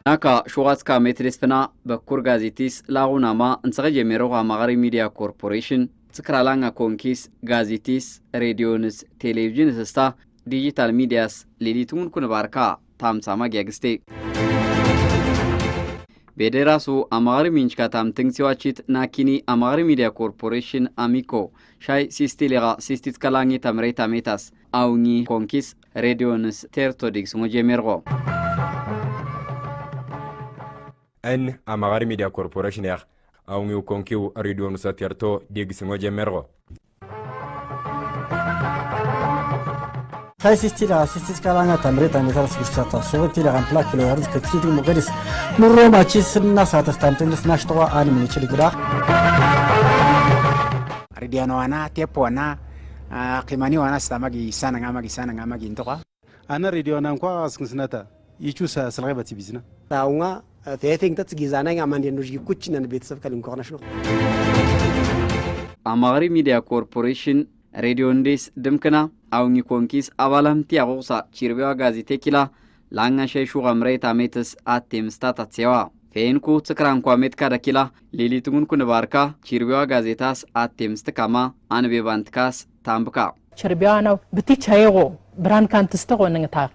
ناكا شوغاتكا مترسفنا بكور غازيتيس لاغوناما انسغي ميروغا مغاري ميديا كوربوريشن تكرالانغا كونكيس غازيتيس راديونس تلفزيونس استا ديجيتال ميدياس ليليتون كون باركا تامساما جاغستي بيدراسو امغاري مينشكا تام تنسيواتشيت ناكيني امغاري ميديا كوربوريشن اميكو شاي سيستيليغا سيستيت كالانغي تامريتا ميتاس اوني كونكيس راديونس تيرتوديكس موجيميرغو ان امغاري ميديا كوربوريشن يا اوني كونكيو راديونس تيرتو ديغس موجيميرغو شاي سيستيت كالانغا تامريتا ميتاس كيسكاتا سوتي لغان بلاك لورز كتيدي مغريس نروما تشيس الناس هتستانتنس ناشتوا اني منيشل غدا راديانو انا تيبونا قيماني وانا استماغي سانا غاماغي انتقا انا راديونا انكو اسكنسناتا يچوسا سلغبتي بيزنا تاونغا تيثينغ تتسغيزانا غاماندي نوجي كوتشنا بيتسف كلم كورناشنو امغاري ميديا كوربوريشن راديونديس دمكنا اوني كونكيس ابالام تياغوسا تشيربيوا غازيتيكيلا لانغا شيشو غمريتا ميتس اتيمستاتا تسيوا فينكو تكران كواميت كاداكيلا ليليتون كون باركا تشيربيوا غازيتاس اتيمستكاما انبيبانتكاس تامبكا تشيربيوا بتيچايغو بران كان تستغو نغتا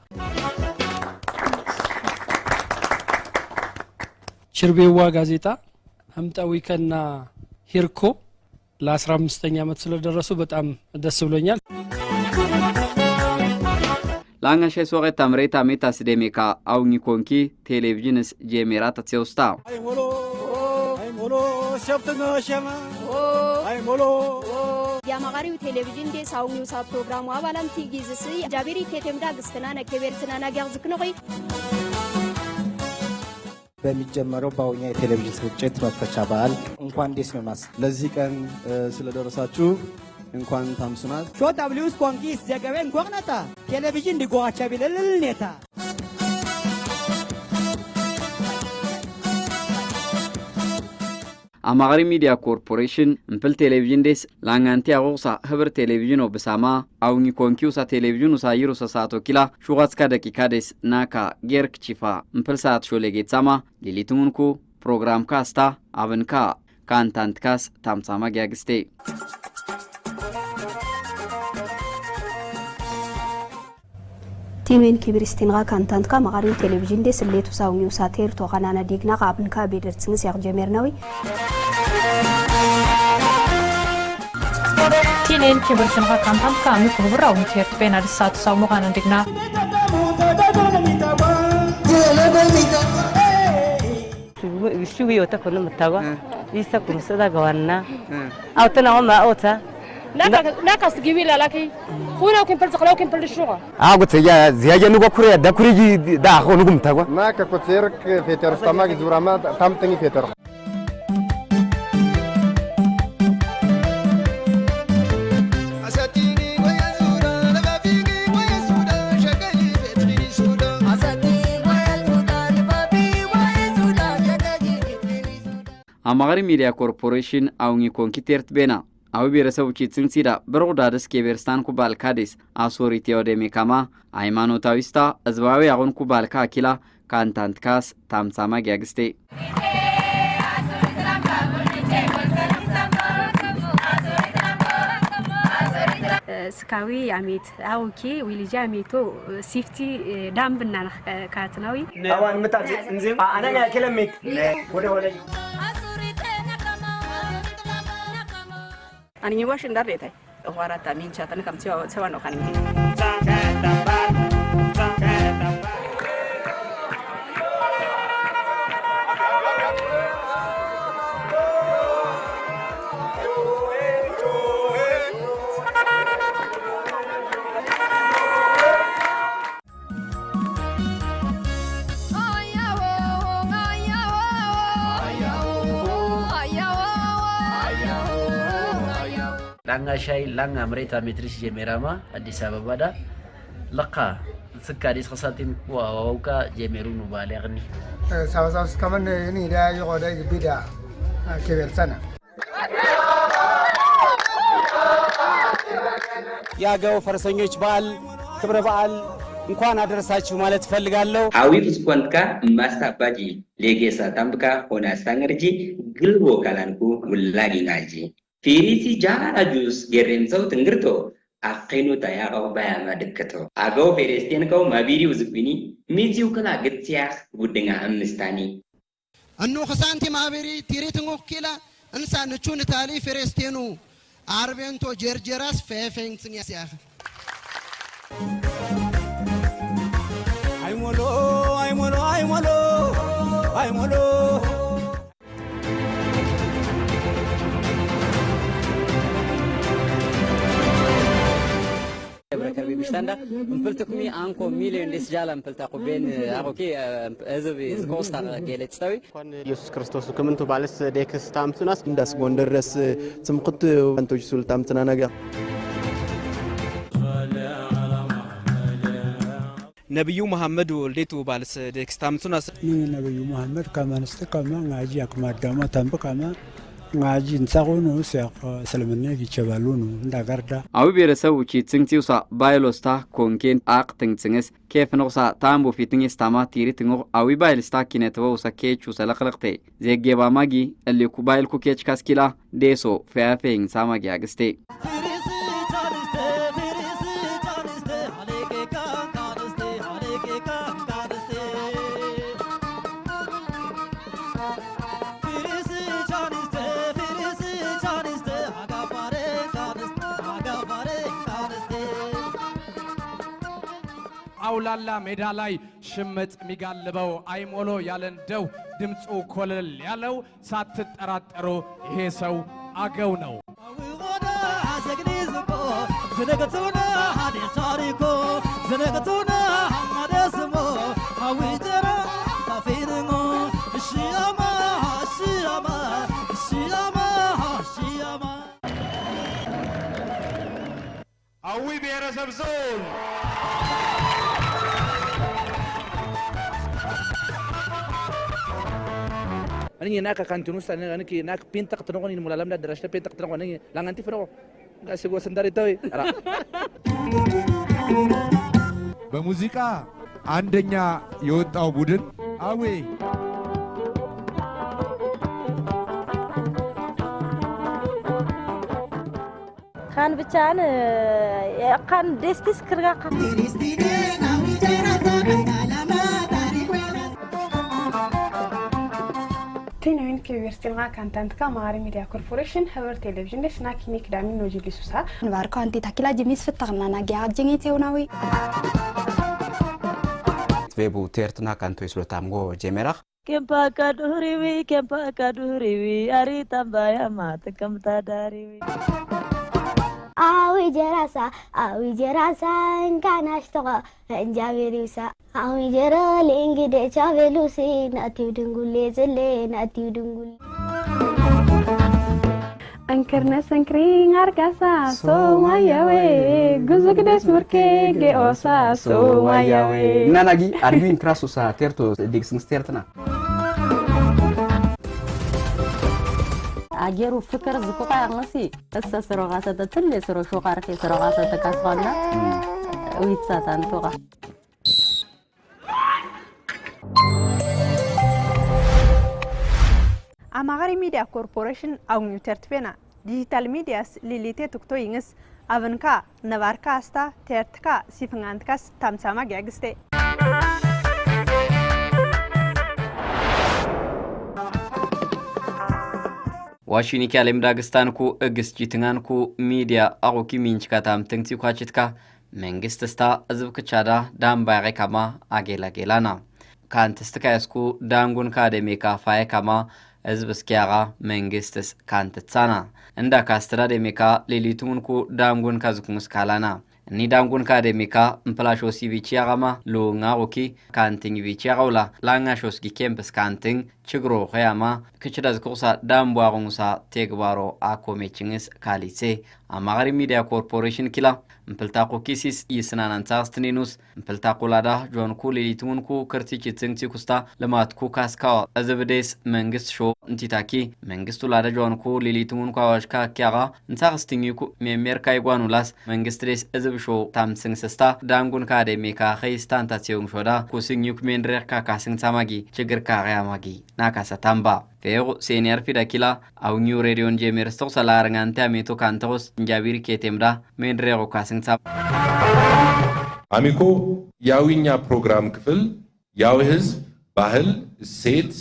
تشيربيوا غازيتا همتاوي كنا هيركو ل15ኛ ዓመት ስለደረሱ በጣም ደስ ብሎኛል لانغا شيسوغي تامريتا ميتاس ديميكا اوني كونكي تلفزيونس جيميراتا تسيوستا اي مولو شفتنا شما اي مولو يا مغاريو تلفزيون دي ساونيو سا بروجرام وابالام تيجيزسي جابيري كتمدا غستنانا كبيرتنانا غازكنوي በሚጀመረው ባውኛ የቴሌቪዥን ስርጭት መክፈቻ በዓል እንኳን ደስ ይማስ ለዚህ ቀን ስለደረሳችሁ እንኳን ታምሱናል ሾ ዳብሊውስ ኮንኪስ ዘገበን ኮግናታ ቴሌቪዥን ዲጓቻ ቢለልኔታ امغاري ميديا كوربوريشن امبل تلفزيون ديس لانغانتي اغوسا خبر تلفزيونو بساما اوني كونكيوسا تلفزيونو سايروسا ساتو كيلا شوغاتسكا دقيقه ديس ناكا غيرك تشيفا امبل سات شوليغيتساما ليليتونكو بروجرام كاستا ابنكا كانتانت كاس تامساما غاغستي تيمين كبرستينغا كانتانت كا مغاري تلفزيون ديس ليتو ساونيو ساتير تو غنانا ديغنا قابنكا بيدرتسنس ياغ جميرناوي تينين كبرستينغا كانتانت كا مي كبراو مكيرت بين السات ساومو غانا ديغنا شوي وتكون متوا لسه كروسدا غوانا او تنا ما اوتا لا كاستجيبي لا لكي خونا وكن بلتقلاو كن بلشوغا قلت يا زياجه نغو كوريا دا كوريجي دا خو نغم تاغوا ما كوتيرك فيتر استماغ زوراما تامتني فيتر امغاري ميديا كوربوريشن اوني كونكيتيرت بينا او بيرسو چيتسن سيدا برغدادس كيبرستان كوبال كاديس اسوري تيوديمي كاما ايمانو تاويستا ازباوي اغون كوبال كاكيلا كانتانت كاس تامساما جاغستي سكاوي عميت اوكي ويلي جاميتو سيفتي دام بنا كاتناوي اوان متى انزين انا كلمت ولا أنا يواش ندريته وارا تامين شاتنا كم سوا نخاني لانغا شاي لانغا مريتا متريس جيميراما أديس أبابا دا لقا سكا ديس خساتين ووكا جيميرونو بالغني ساوس كمان ني دا يقعد يبدا كبير سنه يا جو فرسنيش بال كبر بال እንኳን አደረሳችሁ ማለት ፈልጋለሁ። አዊ ፍስኮንትካ ማስታባጂ ሌጌሳ ታምብካ ሆና ስታንገርጂ ግልቦ ካላንኩ ውላጊ ናጂ ፊሪሲ ጃራ ጁስ ገሬምሰው ትንግርቶ አኺኑ ታያቀው ባያማ ድከቶ አገው ፌሬስቴንከው ማቢሪው ዝብኒ ሚዚው ከላ ግትያህ ጉድኛ አምስታኒ እኑ خسانቲ ማቢሪ ቲሪትንጉ ኪላ እንሳንቹን ታሊ ፌሬስቴኑ አርቤንቶ ጀርጀራስ ፌፌንግስን ያስያህ አይሞሎ አይሞሎ አይሞሎ አይሞሎ بركبي بشتندا مبلتكمي أنكو مليون ديس جالا مبلتاكو بين أخوكي أزبي زكوستا جيلت تسوي. ኢየሱስ ክርስቶስ ከመንቱ ባለስ ዴክስ ታምቱናስ እንዳስ ጎንደረስ ጽምቅት አንቶች ሱልጣም ተናናጋ ነብዩ መሐመድ ወልዴቱ ባለስ ዴክስ ታምቱናስ ነብዩ መሐመድ ከማንስተ ከማ ngaጂ አክማዳማ ታምበካማ ngaji ntsaqono siaq salmane gichabalunu ndagarda አዊ ብሔረሰብ ውጪ ጽንቲውሳ ባይሎስታ ኮንኬን አቅ ትንጽንስ كيف نقصا تامبو في تنيس تاما تيري تنغو أوي بايل ستاكينة توسا كيتشو سلقلقتي زي جيبا ماجي اللي كوبايل كو كيتش كاسكيلا ديسو فيافين ساماجي أغستي አውላላ ሜዳ ላይ ሽምጥ ሚጋልበው አይሞሎ ያለንደው ድምጹ ኮለል ያለው ሳትጠራጠሩ ይሄ ሰው አገው ነው። ዘነገቱና ሀዲ ታሪኮ ዘነገቱና ሐማደስሞ አዊጀራ ታፊንጎ እሺያማ እሺያማ እሺያማ እሺያማ አዊ ብሔረሰብ ዞን أنا هناك كانت نوستا أنا كي هناك بنتك تنقل إن ملالم لا درجة بنتك تنقل أنا لا أنتي فرو لا سيقول سندري توي በሙዚቃ አንደኛ የወጣው ቡድን አዌ كان بتشان كان ديستيس كرغا تنين كبيرتين غا كانت كاماري ميديا كوربوريشن هبر تلفزيون سناك ميك دامي نوجي سوسا نباركو انتي تاكيلا جيميس فتغنا ناجي جينيتي وناوي تبو تيرتنا كانتو يسلو تامغو جيميراخ كمبا كادوريوي أري تنبايا ما تكم تداريوي أوي جراسا إن كان أشتغى إنجابيريوسا أوي جرا لينجي دي شافلوسي ناتيو دنقولي زلي ناتيو دنقولي أنكرنا سنكرين أركاسا سوماياوي جوزك ديس مركي جيوسا سوماياوي ناناجي أرجوين كراسوسا تيرتو ديكسن ستيرتنا أجيرو فكر زكوكا يغنسي أسا سروغاسة تتلي سرو شوقاركي سروغاسة تكاسفانا ويتسا تانتوغا أماغاري ميديا كوربوريشن أو نيوترتبنا ديجيتال ميدياس ليليتي تكتو ينس أفنكا نباركا استا تيرتكا سيفنغانتكاس تامساما جاغستي ዋሽኒክ ያለም ዳግስታንኩ እግስጂ ትንጋንኩ ሚዲያ አቁኪ ሚንችካታም ትንክቲ ኳችትካ መንግስት ስታ እዝብክቻዳ ዳምባሬ ካማ አጌላጌላና ካንትስት ካያስኩ ዳንጉን ካደሜካ ፋይ ካማ እዝብ እስኪያጋ መንግስትስ ካንትትሳና እንዳ ካስትራደሜካ ሌሊቱንኩ ዳንጉን ካዝኩንስ ካላና እኒ ዳንጉን ካደሜካ ምፕላሾ ሲቪቺ ያጋማ ሎንጋ ኦኪ ካንቲንግ ቪቺ ያጋውላ ላንጋሾስ ጊኬምፕስ ካንቲንግ ችግሮ ኸያማ ክችዳዝ ኩሳ ዳምቦ አጉንሳ ቴግባሮ አኮሜችንስ ካሊሴ አማሪ ሚዲያ ኮርፖሬሽን ኪላ مبلتاقو كيسيس يسنان انتاغستنينوس مبلتاقو لادا جوانكو ليليتونكو كرتيكي تنكتي كستا لما تكو كاسكا ازبديس منغست شو انتيتاكي منغستو لادا جوانكو ليليتونكو واشكا كياغا انتاغستنيكو ميميركا يغوانو لاس منغستريس ازب شو تامسنگ سستا دانغون كاديميكا خيستان تاتيون شودا كوسينيوك مينريكا كاسنگ تاماغي چگر كاغياماغي ناكاسا تامبا فيغو سينير في داكيلا او نيو راديون جيميرستو سالارنغانتا ميتو كانتوس نجابير كيتمدا من ريغو كاسنگ تام አሚኮ ያዊኛ ፕሮግራም ክፍል ያው ህዝብ ባህል ሴት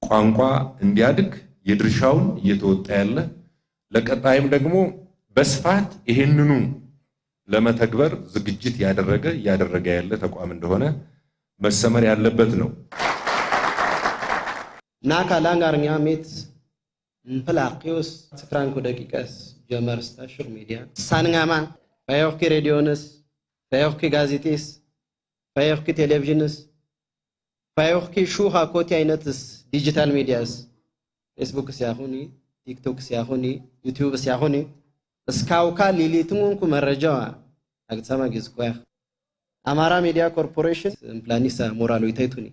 ቋንቋ እንዲያድግ የድርሻውን እየተወጣ ያለ ለቀጣይም ደግሞ በስፋት ይሄንኑ ለመተግበር ዝግጅት ያደረገ ያለ ተቋም እንደሆነ መሰመር ያለበት ነው ናካ ላንጋርኛ ሜት እንፈላቂውስ ስፍራንኮ ደቂቃስ ጀመርስታ ሹር ሚዲያ ሳንጋማ ባዮክ ሬዲዮንስ ባዮክ ጋዜጤስ ባዮክ ቴሌቪዥንስ ባዮክ ሹሃ ኮቲ አይነትስ ዲጂታል ሚዲያስ ፌስቡክ ሲያሁኒ ቲክቶክ ሲያሁኒ ዩቲዩብ ሲያሁኒ እስካውካ ሊሊትሙንኩ መረጃዋ አግጸማ ጊዝቆያ አማራ ሚዲያ ኮርፖሬሽን ፕላኒሳ ሞራሎ ይታይቱኒ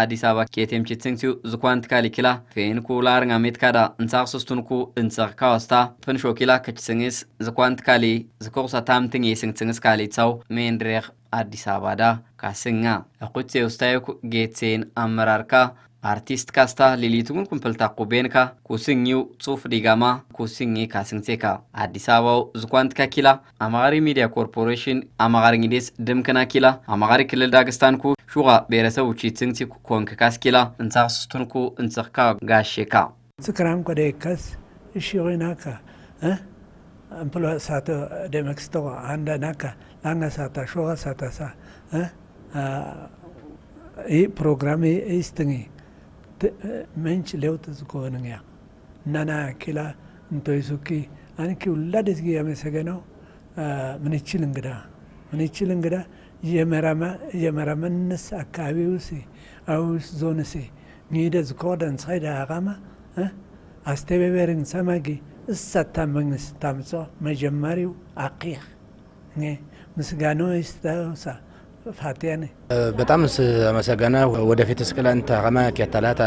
አዲስ አበባ ኬቴም ቺትንግቱ ዝኳንት ካሊኪላ ፌንኩ ላርንጋ ሜትካዳ እንሳክስቱንኩ እንሰርካውስታ ፈንሾኪላ ከችስንግስ ዝኳንት ካሊ ዝኮርሳ ታምትንግ የስንግስንግስ ካሊ ጻው ሜንድሬክ አዲስ አበባ ካስንጋ አቁቴ ውስታይኩ ጌትሴን አመራርካ አርቲስት ካስታ ሊሊቱን ኩምፕልታቁ ቤንካ ኩስንጊው ጽፍ ዲጋማ ኩስንጊ ካስንግቴካ አዲስ አበባው ዝኳንት ካኪላ አማሪ ሚዲያ ኮርፖሬሽን አማሪንግዴስ ድምከና ኪላ አማሪ ክልል ዳግስታንኩ ሹጋ ብሔረሰቡ ቺትንግቲ ኮንክ ካስኪላ እንሳክስቱንኩ እንሰርካ ጋሼካ ስክራም ኮዴከስ እሺሪናካ አምፕሎ ሳቶ ደመክስቶ አንዳናካ ላንጋ ሳታ ሹጋ ሳታሳ ይ ፕሮግራም ኢስትንጊ መንች ለውጥ ዝኮነኛ ናና ኪላ እንቶይሱኪ አንኪ ውላደስ ያመሰገነው ምንችል እንግዳ የመራመንስ አካባቢውሲ አውስ ዞንሲ ኒደዝ ኮደን ሳይዳ አጋማ አስተበበርን ሰማጊ እሳታመንስ ታምጾ መጀመሪያው አቂያ ምስጋኖ ይስተውሳ ፋቲያኔ በጣም አመሰገና ወደፊት እስከላንታ አጋማ ከታላታ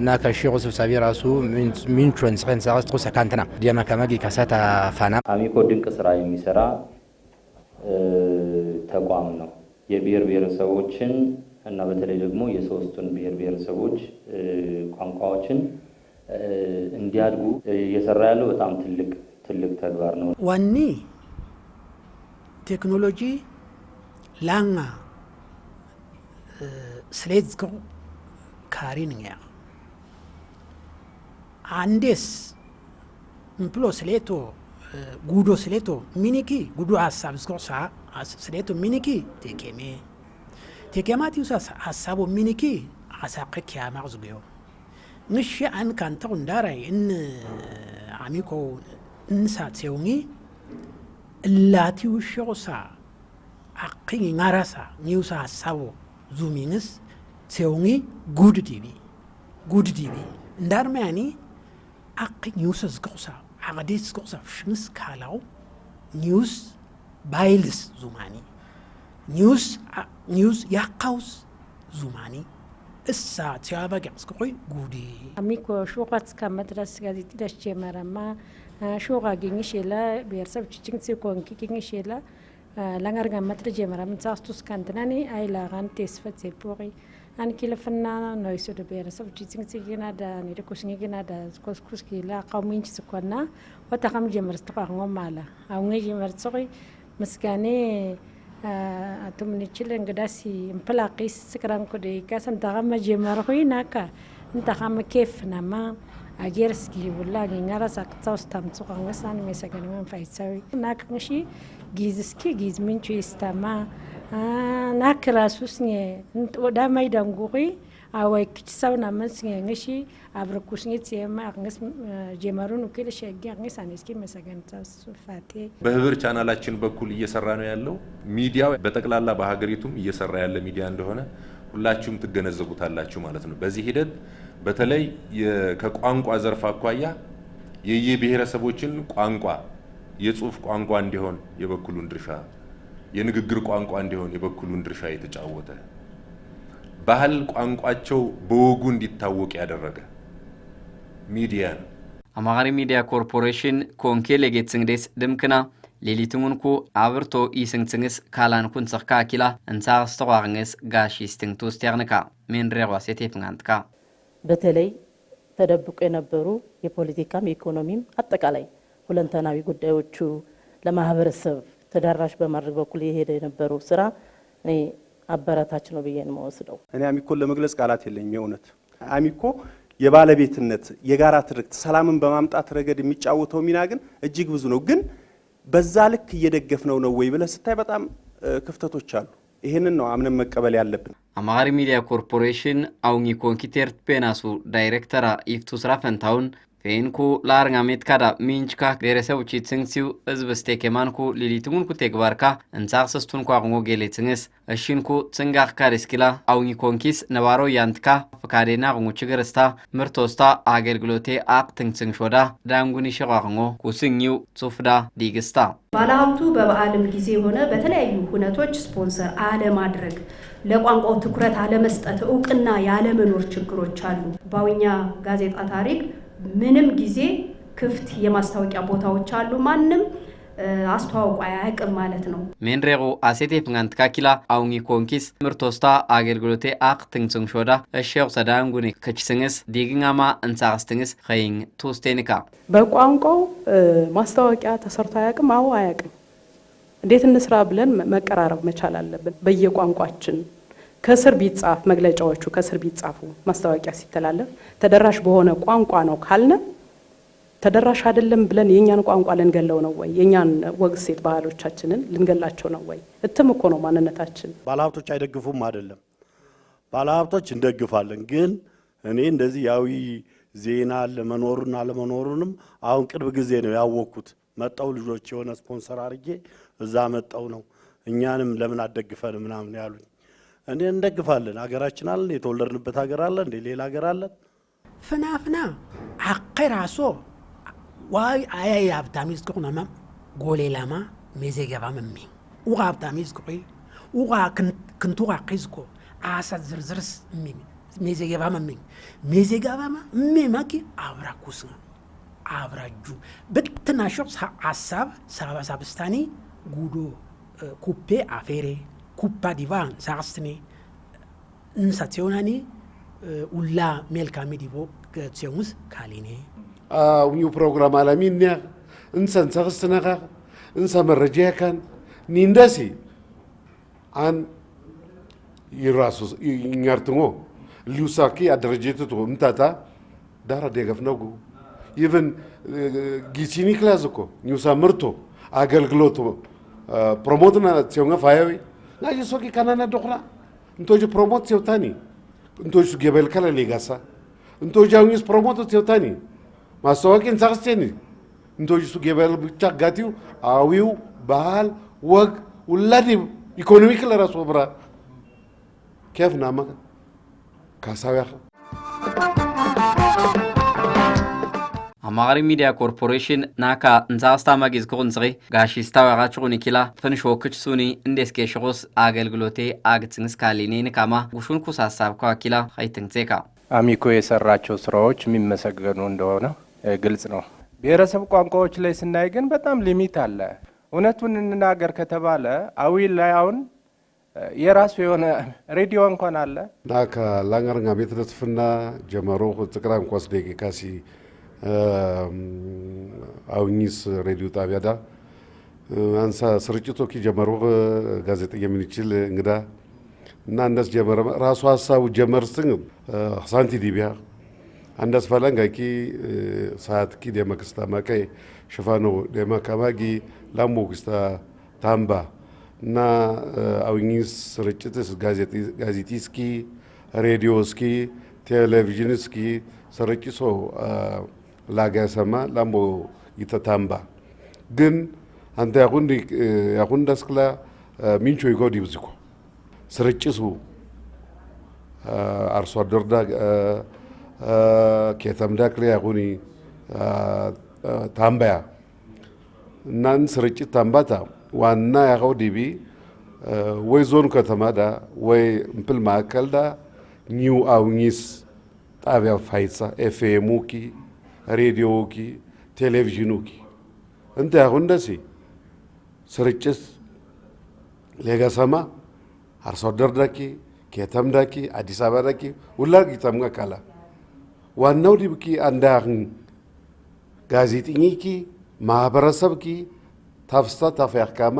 ናካሺው ስብሳቢ ራሱ ሚንቹን ሰን ሳስቶ ሰካንተና ዲያማ ከማጊ ካሳታ ፋና አሚኮ ድንቅ ስራ የሚሰራ ተቋም ነው የብሔር ብሔረሰቦችን እና በተለይ ደግሞ የሶስቱን ብሔር ብሔረሰቦች ቋንቋዎችን እንዲያድጉ እየሰራ ያለው በጣም ትልቅ ተግባር ነው ዋኒ ቴክኖሎጂ ላንጋ ስለዝኮ ካሪንኛ አንዴስ ምፕሎ ስሌቶ ጉዶ ስሌቶ ሚኒኪ ጉዶ ሀሳብ ስኮሳ ስሌቶ ሚኒኪ ቴኬማቲው ሀሳቡ ሚኒኪ አሳቀክ ያማዝገው ንሽ አን ካንተው እንዳራይ እን አሚኮ እንሳት ሲውኒ ላቲው ሾሳ አቅኝ ጋራሳ ኒውሳ ሀሳቡ ዙሚንስ ሲውኒ ጉድ ዲቪ እንዳርማኒ አቅኝ ኒውስ ዝቆሳ አገዴስ ቆሳ ፍሽንስ ካላው ኒውስ ባይልስ ዙማኒ ኒውስ ያቃውስ ዙማኒ እሳ ቲያባገስ ቆይ ጉዲ አሚኮ ሹቃት ከመድረስ ጋዜጣ ደሽ መረማ ሹቃ ግኝሽላ ብሔረሰብ ቺቺንግ ሲኮንኪ ግኝሽላ ላንጋርጋ መድረስ መረማ ጻስቱስ ካንተናኒ አይላ ጋንቴ ስፈት ፖሪ አን ኪለፈና ኖይሶ ደ ብሔረሰብ ቺቺንግ ሲገና ዳ ኒደኮስኒ ገና ዳ ኮስኩስ ኪላ ቀሙንች ስኮና ወታቀም ጀመርስ ተቃርሞ ማላ አሁን ጀመርስ ቆይ መስጋኔ አቱም ንችል እንግዳሲ እንፕላቂስ ስክራን ኮዴ ካሰም ታቀመ ጀመርኩይ ናካ እንታቀመ ኬፍ ናማ አገርስኪ ወላ ገኛራ ሳቅታውስ ታምጽ ቀንገሳን መሰገነን ፋይሳዊ ናክንሺ ጊዝስኪ ጊዝ ምንቹ ይስተማ ናክራሱስ ወዳማይ ዳንጉሪ አወይ ክሳውና መስኝ እንሺ አብረኩስኝት የማ አግንስ ጀመሩን ወከለ ሸጊ አግንስ አንስኪ መሰገንታስ ፋቴ በህብር ቻናላችን በኩል እየሰራ ነው ያለው ሚዲያው በጠቅላላ በሀገሪቱም እየሰራ ያለ ሚዲያ እንደሆነ ሁላችሁም ትገነዘቡታላችሁ ማለት ነው በዚህ ሂደት በተለይ ከቋንቋ ዘርፍ አኳያ የየብሔረሰቦችን ቋንቋ የጽሁፍ ቋንቋ እንዲሆን የበኩሉን ድርሻ የንግግር ቋንቋ እንዲሆን የበኩሉን ድርሻ የተጫወተ ባህል ቋንቋቸው በወጉ እንዲታወቅ ያደረገ ሚዲያ ነው። አማሪ ሚዲያ ኮርፖሬሽን ኮንኬል የጌትስንግዴስ ድምክና ሌሊቱንኩ አብርቶ ኢስንግስንግስ ካላንኩን ሰካኪላ እንሳስተዋርንስ ጋሺስትንቱ ስቲያርንካ ሜንድሬዋ ሴቴፍንጋንትካ በተለይ ተደብቆ የነበሩ የፖለቲካም የኢኮኖሚም አጠቃላይ ሁለንተናዊ ጉዳዮቹ ለማህበረሰብ ተዳራሽ በማድረግ በኩል የሄደ የነበረው ስራ እኔ አበረታች ነው ብዬ ነው የምወስደው። እኔ አሚኮ ለመግለጽ ቃላት የለኝም። የእውነት አሚኮ የባለቤትነት የጋራ ትርክት ሰላምን በማምጣት ረገድ የሚጫወተው ሚና ግን እጅግ ብዙ ነው። ግን በዛ ልክ እየደገፍነው ነው ወይ ብለህ ስታይ በጣም ክፍተቶች አሉ። ይሄንን ነው አምነን መቀበል ያለብን። አማሪ ሚዲያ ኮርፖሬሽን አውኒ ኮንኪቴርት ፔናሱ ዳይሬክተራ ኢፍቱ ስራ ፈንታውን ፌንኩ ላርንጋ ሜትካዳ ሚንችካ ብሔረሰብ ቺትስንግሲው ህዝብ ስቴኬማንኩ ሊሊቱን ኩ ተግባርካ እንሳክሰስቱን ቋንጎ ጌሌትስንግስ እሺንኩ ጽንጋክ ካሪስኪላ አውኒ ኮንኪስ ነባሮ ያንትካ ፈካዴና ቁሙ ችግርስታ ምርቶስታ አገልግሎቴ አቅትንግስንግ ሾዳ ዳንጉኒ ሸቋንጎ ኩስኝው ጹፍዳ ዲግስታ ባለሀብቱ በበዓልም ጊዜ ሆነ በተለያዩ ሁነቶች ስፖንሰር አለማድረግ ለቋንቋው ትኩረት አለመስጠት እውቅና ያለመኖር ችግሮች አሉ። ባውኛ ጋዜጣ ታሪክ ምንም ጊዜ ክፍት የማስታወቂያ ቦታዎች አሉ። ማንም አስተዋውቆ አያውቅም ማለት ነው። ሜንሬጎ አሴቴፍ ጋንትካኪላ አውኒ ኮንኪስ ምርቶስታ አገልግሎቴ አቅትንግስንግ ሾዳ እሸው ሰዳንጉኒ ከችስንግስ ዲግንጋማ እንሳክስትንግስ ኸይን ቱስቴኒካ በቋንቋው ማስታወቂያ ተሰርቶ አያውቅም። አዎ አያውቅም። እንዴት እንስራ ብለን መቀራረብ መቻል አለብን። በየቋንቋችን ከስር ቢጻፍ መግለጫዎቹ ከስር ቢጻፉ ማስታወቂያ ሲተላለፍ ተደራሽ በሆነ ቋንቋ ነው ካልነ ተደራሽ አይደለም ብለን የኛን ቋንቋ ልንገለው ነው ወይ? የኛን ወግ ሴት ባህሎቻችንን ልንገላቸው ነው ወይ? እትም እኮ ነው ማንነታችን። ባለሀብቶች አይደግፉም አይደለም፣ ባለሀብቶች እንደግፋለን። ግን እኔ እንደዚህ ያዊ ዜና ለመኖሩና ለመኖሩንም አሁን ቅርብ ጊዜ ነው ያወቅኩት። መጣው ልጆች የሆነ ስፖንሰር አድርጌ እዛ መጣው ነው እኛንም ለምን አደግፈን ምናምን ያሉኝ። እኔ እንደግፋለን። ሀገራችን አለ የተወለድንበት ሀገር አለ እንደ ሌላ ሀገር አለ ፍናፍና አቀራሶ ዋይ አያይ አብታሚስ ኮናማ ጎሌላማ ሜዜገባ መሚ ውጋ አብታሚስ ኮይ ውጋ ክንቱ አቂዝኮ አሳት ዝርዝርስ ሚ ሜዜገባ መሚ ሜዜገባ መሚ አብራኩስ አብራጁ በትናሾስ ሐሳብ ሳባሳብስታኒ ጉዶ ኩፔ አፌሬ ኩፓ ዲቫን ሳክስትኒ እንሳቲዮናኒ ኡላ ሜልካሚ ዲቦ ገጽዮሙስ ካሊኔ ዊዩ ፕሮግራም አላሚኒያ እንሰን ሳክስትነካ እንሰ መረጃካን ኒንዳሲ አን ይራሱ ይኛርትሞ ሊውሳኪ አደረጀቱ እንታታ ዳራ ደገፍነጉ ኢቨን ጊሲኒ ክላዝኮ ኒውሳ ምርቶ አገልግሎቱ ፕሮሞትና ሲዮንጋ ፋያዊ ናጂ ሶኪ ካናና ዶክራ እንቶጅ ፕሮሞት ሲውታኒ እንቶጅ ገበል ከለ ሌጋሳ እንቶጅ አውኒስ ፕሮሞት ሲውታኒ ማስተዋቂን ሳክስቴኒ እንቶጅ ሱ ገበል ብቻ ጋቲው አዊው ባህል ወግ ወላዲ ኢኮኖሚክ ለራሱ ብራ كيف نعمل كاساوي አማሪ ሚዲያ ኮርፖሬሽን ናካ እንሳስታ ማጊዝ ኮንስሪ ጋሺስታ ወራቹኒ ኪላ ፈንሾክች ሱኒ እንዴስኬ ሽሮስ አገልግሎቴ አግጽንስ ካሊኔ ንካማ ጉሹን ኩሳሳብ ኳኪላ ሀይትንቴካ አሚኮ የሰራቸው ስራዎች የሚመሰገኑ እንደሆነ ግልጽ ነው። ብሔረሰብ ቋንቋዎች ላይ ስናይ ግን በጣም ሊሚት አለ። እውነቱን እንናገር ከተባለ አዊል ላይ አሁን የራሱ የሆነ ሬዲዮ እንኳን አለ። ናካ ላንጋርጋ ቤተደስፍና ጀመሮ ጥቅራን ኳስ ደቂቃሲ አውኒስ ሬዲዮ ጣቢያዳ አንሳ ስርጭቶ ጀመሮ ጋዜጠኛ ምን ይችል እንግዳ እና እንደስ ጀመረ ራሱ ሐሳቡ ጀመርስን ሳንቲ ዲቢያ አንዳስ ፈላንጋቂ ሰዓት ኪ ደመክስታ ማቀይ ሽፋኖ ደማካማጊ ላሞክስታ ታምባ እና አውኒስ ስርጭትስ ጋዜጢስኪ ሬዲዮስኪ ቴሌቪዥንስኪ ስርጭሶ ላጋሰማ ላምቦ ይተታምባ ግን አንተ ያሁን ዳስክላ ሚንቾ ይጎዲ ብዝኮ ስርጭሱ አርሶ አደርዳ ከተምዳ ክለ ያሁኒ ታምባያ እናን ስርጭት ታምባታ ዋና ያኸው ዲቢ ወይ ዞን ከተማ ዳ ወይ እምፕል ማዕከል ዳ ኒው አውኒስ ጣቢያ ፋይሳ ኤፍኤሙኪ ሬዲዮኪ ቴሌቪዥኑኪ እንተ ያሁን ደሲ ስርጭት ሌጋሰማ አርሶ አደር ዳኪ ከተም ዳኪ አዲስ አበባ ዳኪ ሁላ ጊታምጋ ካላ ዋናው ዲብኪ አንዳህን ጋዜጠኝኪ ማህበረሰብኪ ታፍስታ ታፈያካማ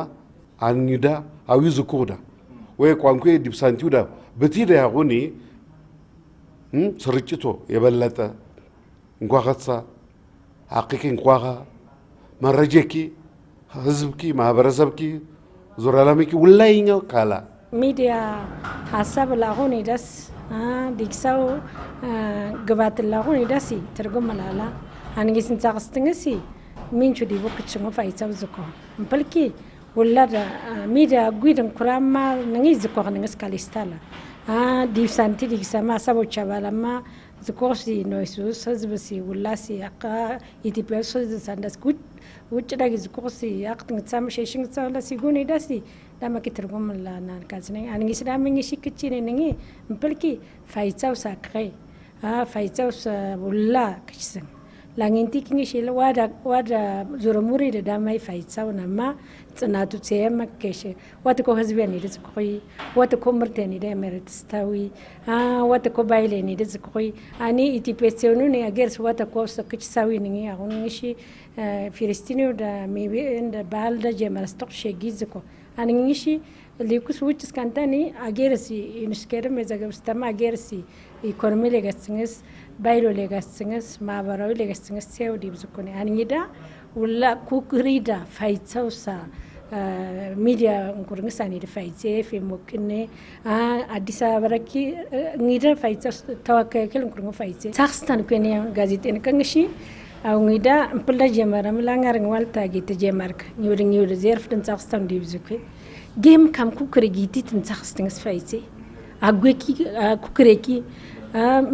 አንዳ አዊ ዝኩዳ ወይ ቋንቋ ዲብሳንቲውዳ በቲዳ ያሁኒ ስርጭቶ የበለጠ እንኳኸሳ ሐቂቂ እንኳኻ መረጀኪ ህዝብኪ ማህበረሰብኪ ዙራላሚኪ ውላይኛው ካላ ሚዲያ ሀሳብ ላሁን ይደስ ዲክሳው ግባት ላሁን ይደስ ትርጉም ላላ አንጊስ እንጻቅስትንሲ ሚንቹ ዲቦ ክችሞ ፋይታው ዝኮ ምፈልኪ ወላዳ ሚዲያ ጉይድን ኩራማ ነኝ ዝኮ ነኝስ ካሊስታላ ዲፍሳንቲ ዲክሳማ ሰቦቻ ባላማ ዝኮሲ ኖይሱስ ህዝብሲ ውላሲ አቃ ኢትዮጵያ ሶዝ ሳንዳስ ጉድ ውጭ ዳጊ ዝኮሲ አቅጥን ተሳመሸሽን ተሳላ ሲጉን ይዳሲ ዳማኪ ትርጉም ላና ካዝነኝ አንጊስ ዳመኝ ሽክቺ ነኝ ምፈልኪ ፋይታው ሳክሬ ፋይታው ውላ ክችሰን ላንንቲ ክንሽ ዋዳ ዙረሙሪ ዳማይ ፋይታው ናማ ጽናቱ ተየመከሽ ወትኮ ህዝብያን ይደዝኮይ ወትኮ ምርተን ይደመርትስታዊ ወትኮ ባይሌን ይደዝኮይ አኒ ኢትዮጵያውያኑ ነገርስ ወትኮ ሰክችሳዊ ነኝ አሁን እሺ ፊልስቲኒው ዳ ሜቢ እንደ ባልዳ ጀመረስቶክ ሸጊዝኮ አንኝሽ ሊኩስ ውጭ ስካንታኒ አገርሲ ኢንስከርም የዘገብስተማ አገርሲ ኢኮኖሚ ለጋስንስ ባይሎ ለጋስንስ ማህበራዊ ለጋስንስ ሰው ዲብዝኮኒ አንኝዳ ወላ ኩክሪዳ ፋይታውሳ ሚዲያ እንኩርንሳኒ ፋይቴ ፌሞክኔ አዲስ አበባኪ ኒዳ ፋይታውስ ተወካይከል እንኩርን ፋይቴ ሳክስታን ኮኔ ጋዜጤን ከንሺ አውኒዳ እምፕላ ጀመረም ላንጋርን ዋልታ ጌተ ጀመርክ ኒውድ ዘርፍ ድንጻክስታን ዲብዝኩ ጌም ካም ኩክሪ ጊቲ ትንጻክስትንስ ፋይቴ አጉኪ ኩክሬኪ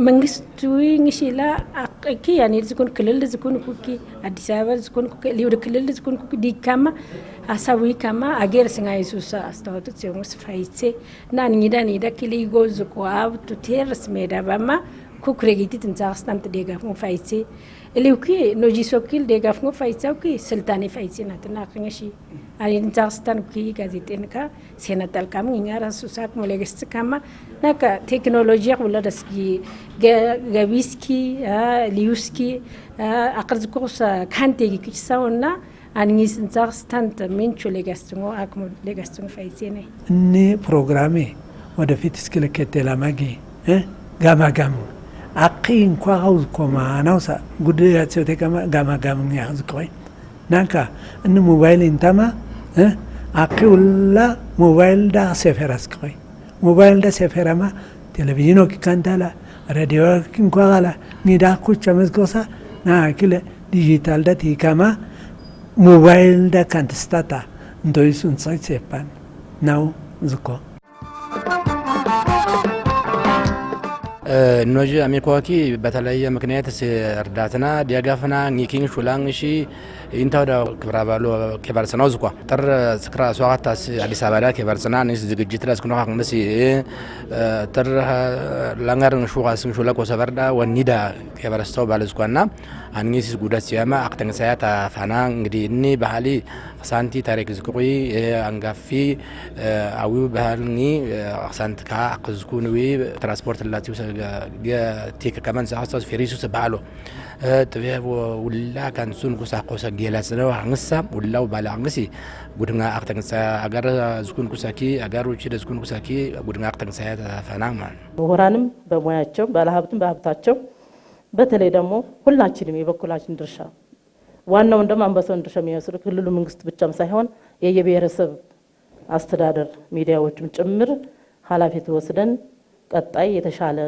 መንግስቱ ይንሽላ አቀቂ ያኔ ዝኩን ክልል ዝኩን ኩኪ አዲስ አበባ ዝኩን ኩኪ ሊውድ ክልል ዝኩን ኩኪ ዲካማ አሳዊ ካማ አገር ስንጋይሱሳ አስተዋቱ ሲሙስ ፋይቴ እና ኒዳ ክሊ ጎዝ ቋብ ቱ ቴርስ ሜዳ ባማ ኩክሬጊቲ ትንጻክስታን ተደጋፍ ፋይቴ ሊውኪ ኖጂሶኪል ደጋፍ ፋይታውኪ ስልጣኔ ፋይቴ ናትና ከነሺ አሪን ዛስታን ኩ ጋዜጤንካ ሴናታል ካም ኛራሱ ሳክ ሞሌግስት ካማ ናካ ቴክኖሎጂ ወለደስኪ ገቢስኪ ሊዩስኪ አቅርዝኩስ ካንቴጊ ክሳውና አንኒስ ዛስታን ሚንቹ ሌጋስቱሞ አክሞ ሌጋስቱሞ ፋይቴ ነይ እኔ ፕሮግራሜ ወደፊት እስከለከተ ላማጊ ጋማጋም አቂን ኳው ኮማ ናውሳ ጉዳያቸው ተከማ ጋማጋም ያዝቆይ ናካ እነ ሞባይል እንታማ አቂውላ ሞባይል ዳ ሰፈራስ ቆይ ሞባይል ዳ ሰፈራማ ቴሌቪዥን ወኪካንታላ ሬዲዮ ኪንኳላ ኒዳኩ ቸመዝኮሳ ናክለ ዲጂታል ዳ ቲካማ ሞባይል ዳ ካንትስታታ እንቶይሱን ሳይሰፓን ናው ዝኮ ኖጂ አሜሪካኪ በተለየ ምክንያት እርዳትና ዲያጋፍና ኒኪንግ ሹላንግሺ ኢንታውዳ ክብራባሎ ከበርሰናው ዝኳ ጥር ስክራ ሷታስ አዲስ አበባ ከበርሰና ንስ ዝግጅት ላስኩና ካንስ ጥር ላንጋርን ሹጋስን ሹላ ኮሰበርዳ ወኒዳ ከበርስተው ባለዝኳና አንኒስ ጉዳት ሲያማ አክተንሳያታ ፋና እንግዲህ እኒ ባህሊ ሳንቲ ታሪክ ዝኩይ አንጋፊ አዊው ባህልኒ ሳንትካ አቅዝኩንዊ ትራንስፖርት ላቲው ቴክ ከመን ሳስታስ ፌሪሱስ ባሎ ጥበብ ወላ ካንሱን ኩሳ ቆሰ ጌላስ ነው አንሳ ወላው ባላ አንሲ ጉድና አክተንሳ አጋር ዝኩን ኩሳኪ አጋሮች ደዝኩን ኩሳኪ ጉድና አክተንሳ ያፈናማ ምሁራንም በሙያቸው ባለሀብትም በሀብታቸው በተለይ ደግሞ ሁላችንም የበኩላችን ድርሻ ዋናው እንደማ አንበሳውን ድርሻ የሚያስሩ ክልሉ መንግስት ብቻም ሳይሆን የየብሔረሰብ አስተዳደር ሚዲያዎችም ጭምር ኃላፊነት ወስደን ቀጣይ የተሻለ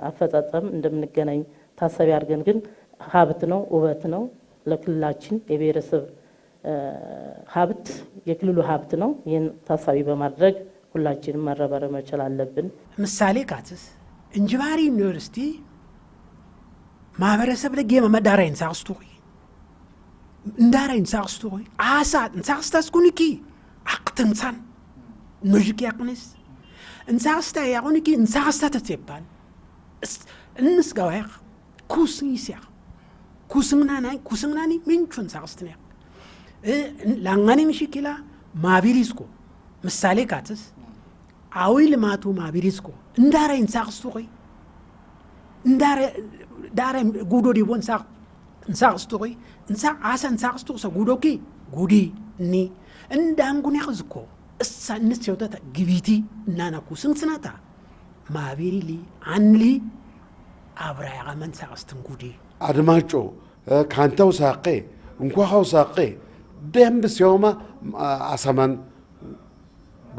አፈጻጸም እንደምንገናኝ ታሳቢ አድርገን ግን ሀብት ነው ውበት ነው ለክልላችን የብሔረሰብ ሀብት የክልሉ ሀብት ነው ይህን ታሳቢ በማድረግ ሁላችንም መረባረብ መቻል አለብን። ምሳሌ ካትስ እንጅባሪ ዩኒቨርሲቲ ማህበረሰብ ለጌማ መዳራይን ሳስቱሪ እንዳራ እንሳክስቶይ አሳት እንሳክስታስ ኩኒኪ አቅትንሳን ኖጅክ ያቅንስ እንሳክስታ ያቁኒኪ እንሳክስታ ተተባል እንስጋዋይ ኩስኒስያ ኩስንናኒ ምንቹን ሳክስትነ ላንጋኒ ምሽኪላ ማቢሪስኮ ምሳሌ ካትስ አዊ ልማቱ ማቢሪስኮ እንዳራ እንሳክስቶይ እንዳራ ጉዶ ዲቦን እንሳክስቶይ እንሳ አሳ እንሳክስቶ ሰጉዶኪ ጉዲ ኒ እንዳንጉን ያዝኮ እሳ እንስዮታ ግቢቲ እናናኩ ስንስናታ ማቢሪሊ አንሊ አብራያ ጋመን ሳክስትን ጉዲ አድማጮ ካንተው ሳቄ እንኳው ሳቄ ደምብ ሲዮማ አሰማን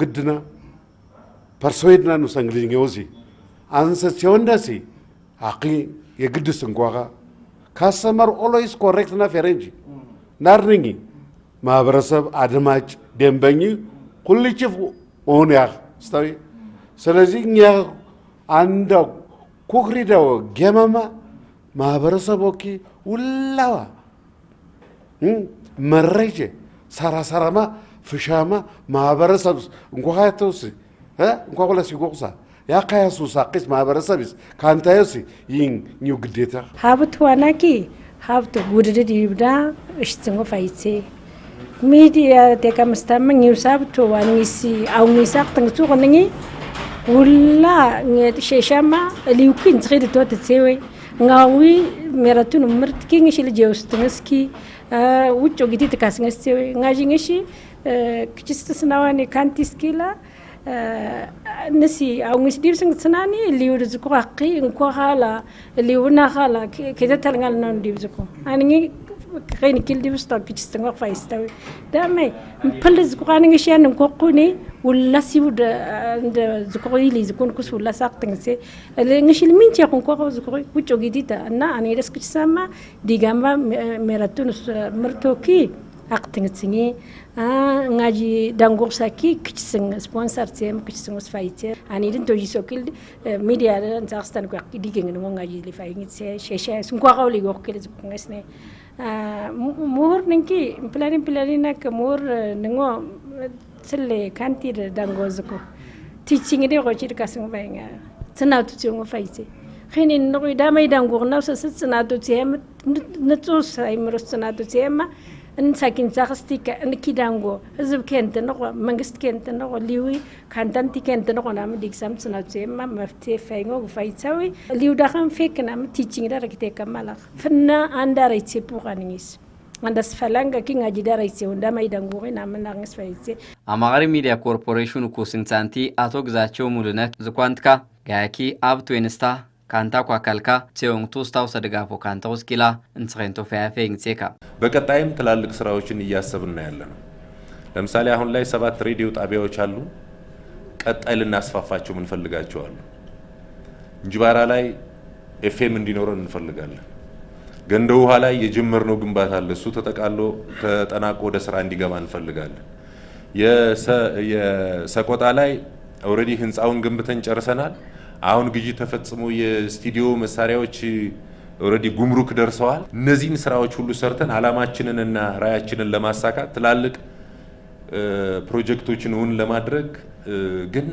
ግድና ፐርሶይድና ነው እንግሊዝኛ ወዚ አንሰ ሲዮንዳሲ አቂ የግድስ እንኳጋ ካስተመር ኦልዌይስ ኮሬክት ና ፈረንጂ ናርንጊ ማህበረሰብ አድማጭ ደንበኝ ኩልችፍ ኦንያ ስታዊ ስለዚህ እኛ አንድ ኩክሪዳው ገማማ ማህበረሰቦኪ ውላዋ መረጀ ሰራሰራማ ፍሻማ ማህበረሰብ እንኳሃተውስ እንኳ ሲጎቅሳ ያካያሱ ሳቂስ ማህበረሰብስ ካንታዩስ ይን ኒው ግዴታ ሀብት ዋናኪ ሀብት ጉድድ ይብዳ እሽትንጎ ፋይሴ ሚዲያ ተከምስተም ኒውስ ሀብት ዋንሲ አው ሚሳቅ ተንሱ ቆንኝ ውላ ሸሻማ ሊውኪን ጽሪድ ተወትሴዌ ngawi meratun umrt king shil jeustnski wucco giti tikasngesti ngajingishi kichistsnawani kantiskila nasi au ngisdib sing tsnani liud zuko aqi inko hala liuna hala kedatal ngal non dib zuko ani kain kil dib sta kichistsngo faistawi dame mpalz ko ani shan ko quni ولا سيود عند زكوري لي زكون كوس ولا ساقتنسي نشيل مين تيكون كو زكوري وجو جديده انا اني رسك سما ديغاما ميراتون مرتوكي اقتنسني ngaji dangor saki kitsen sponsor tem kitsen sfaite ani den to yisokil media dan sarstan ko digeng no ngaji li fayin se shesha sun ko qawli go kele zukngasne mur ninki plani nak mur ngo sele kantir dangozko teaching de rochir kasung bainga tsanatu tsungo faite khinin no da mai dangur na sa tsanatu tem natso sai mro tsanatu tema እንሳኪን ዛክስቲካ እንኪዳንጎ ህዝብ ከንተ ነው መንግስት ከንተ ነው ሊዊ ካንታንቲ ከንተ ነው ናም ዲክሳም ጽናጽየማ መፍትሄ ፈይኖ ፋይታዊ ሊው ዳኸም ፌክና ቲቺንግ ዳረክቴ ከማላ ፍና አንዳራይት ሴፑቃንኝስ አንዳስ ፈላንጋ ኪንጋ ጂዳራይት ወንዳ ማይዳንጎ ናምና አንስ ፋይቴ አማሪ ሚዲያ ኮርፖሬሽን ኩስንሳንቲ አቶ ግዛቸው ሙሉነት ዝኳንትካ ጋያኪ አብቶ ኢንስታ ካንታ ኳካልካ ሴውን ቱስታው ሰደጋፎ ካንታ ውስኪላ እንጽሬንቶ ፈያፈኝ ጼካ በቀጣይም ትላልቅ ስራዎችን እያሰብን ያለነው ለምሳሌ አሁን ላይ 7 ሬዲዮ ጣቢያዎች አሉ ቀጣይ ልናስፋፋቸው ምን ፈልጋቸው አሉ እንጅባራ ላይ ኤፍኤም እንዲኖረን እንፈልጋለን ገንደ ውሃ ላይ የጀመርነው ግንባታ አለ እሱ ተጠናቆ ወደ ስራ እንዲገባ እንፈልጋለን የሰቆጣ ላይ ኦሬዲ ህንጻውን ግንብተን ጨርሰናል አሁን ግዢ ተፈጽሞ የስቱዲዮ መሳሪያዎች ኦሬዲ ጉምሩክ ደርሰዋል እነዚህን ስራዎች ሁሉ ሰርተን አላማችንን እና ራያችንን ለማሳካት ትላልቅ ፕሮጀክቶችን እውን ለማድረግ ግን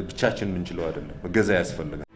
ብቻችን ምንችለው አይደለም ገዛ ያስፈልጋል